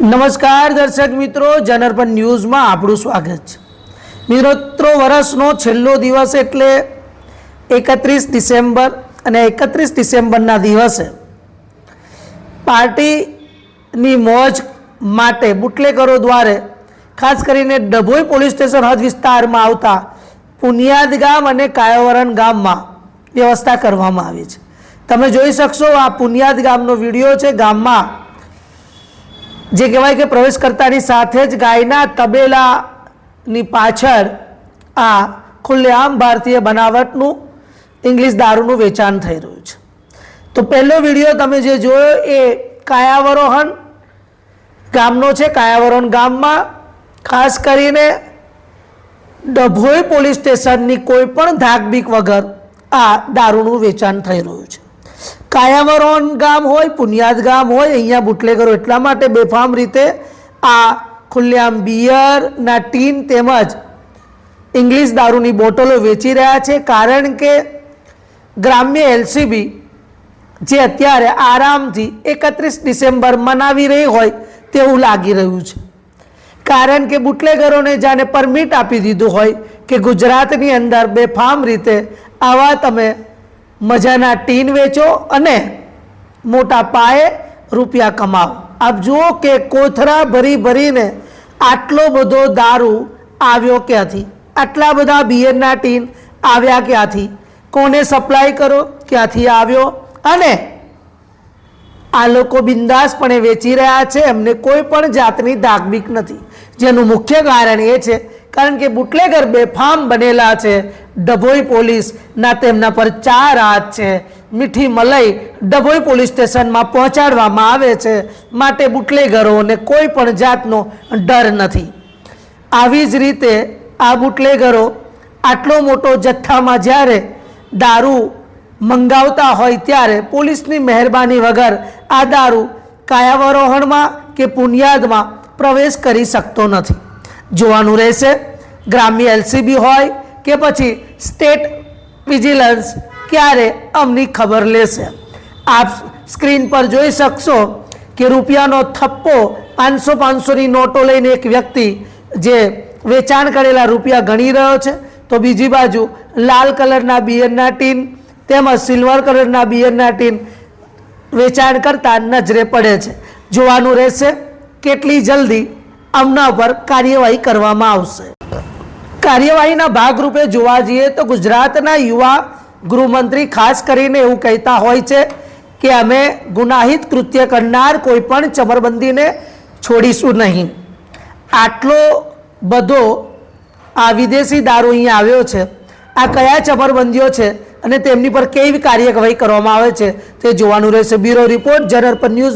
નમસ્કાર દર્શક મિત્રો, જનરપન ન્યૂઝમાં આપણું સ્વાગત છે। મિત્રો, વર્ષનો છેલ્લો દિવસ એટલે 31 ડિસેમ્બર અને 31 ડિસેમ્બરના દિવસે પાર્ટીની મોજ માટે બુટલેગરો દ્વારા ખાસ કરીને ડભોઈ પોલીસ સ્ટેશન હદ વિસ્તારમાં આવતા પુનિયાદ ગામ અને કાયાવરણ ગામમાં વ્યવસ્થા કરવામાં આવી છે। તમે જોઈ શકશો, આ પુનિયાદ ગામનો વિડીયો છે। ગામમાં જે કહેવાય કે પ્રવેશ કરતાની સાથે જ ગાયના તબેલાની પાછળ આ ખુલ્લેઆમ ભારતીય બનાવટનું ઇંગ્લિશ દારૂનું વેચાણ થઈ રહ્યું છે। તો પહેલો વિડીયો તમે જે જોયો એ કાયાવરોહણ ગામનો છે। કાયાવરોહણ ગામમાં ખાસ કરીને ડભોઈ પોલીસ સ્ટેશનની કોઈ પણ ધાકબીક વગર આ દારૂનું વેચાણ થઈ રહ્યું છે। કાયાવરોહણ ગામ હોય, પુનિયાદ ગામ હોય, અહીંયા બુટલેગરો એટલા માટે બેફામ રીતે આ ખુલ્લેઆમ બિયરના ટીન તેમજ ઇંગ્લિશ દારૂની બોટલો વેચી રહ્યા છે, કારણ કે ગ્રામ્ય એલસીબી જે અત્યારે આરામથી 31 ડિસેમ્બર મનાવી રહી હોય તેવું લાગી રહ્યું છે, કારણ કે બુટલેગરોને જાણે પરમિટ આપી દીધું હોય કે ગુજરાતની અંદર બેફામ રીતે આવા તમે મજાના ટીન વેચો અને મોટા પાયે રૂપિયા કમાવો। આપ જુઓ કે કોથરા ભરી ભરીને આટલો બધો દારૂ આવ્યો ક્યાંથી, આટલા બધા બિયરના ટીન આવ્યા ક્યાંથી, કોને સપ્લાય કરો, ક્યાંથી આવ્યો, અને આ લોકો બિંદાસપણે વેચી રહ્યા છે। એમને કોઈ પણ જાતની ધાકબીક નથી, જેનું મુખ્ય કારણ એ છે કારણ કે બુટલેગર બેફામ બનેલા છે। ડભોઈ પોલીસના તેમના પર 4 હાથ છે। મીઠી મલાઈ ડભોઈ પોલીસ સ્ટેશનમાં પહોંચાડવામાં આવે છે, માટે બુટલેગરોને કોઈ પણ જાતનો ડર નથી। આવી જ રીતે આ બુટલેગરો આટલો મોટો જથ્થામાં જ્યારે દારૂ મંગાવતા હોય ત્યારે પોલીસની મહેરબાની વગર આ દારૂ કાયાવરોહણમાં કે પુનિયાદમાં પ્રવેશ કરી શકતો નથી। જોવાનું રહેશે ગ્રામ્ય એલસીબી હોય કે પછી સ્ટેટ વિજિલન્સ ક્યારે અમની ખબર લેશે। આપ સ્ક્રીન પર જોઈ શકશો કે રૂપિયાનો થપ્પો 500-500ની નોટો લઈને એક વ્યક્તિ જે વેચાણ કરેલા રૂપિયા ગણી રહ્યો છે, તો બીજી બાજુ લાલ કલરના બિયરના ટીન તેમજ સિલ્વર કલરના બિયરના ટીન વેચાણ કરતા નજરે પડે છે। જોવાનું રહેશે કેટલી જલ્દી આમના પર કાર્યવાહી કરવામાં આવશે। કાર્યવાહીના ભાગરૂપે જોવા જઈએ તો ગુજરાતના યુવા ગૃહમંત્રી ખાસ કરીને એવું કહેતા હોય છે કે અમે ગુનાહિત કૃત્ય કરનાર કોઈ પણ ચમરબંધીને છોડીશું નહીં। આટલો બધો આ વિદેશી દારૂ અહીંયા આવ્યો છે, આ કયા ચમરબંધીઓ છે અને તેમની પર કેવી કાર્યવાહી કરવામાં આવે છે તે જોવાનું રહેશે। બ્યુરો રિપોર્ટ, જનરપન ન્યૂઝ।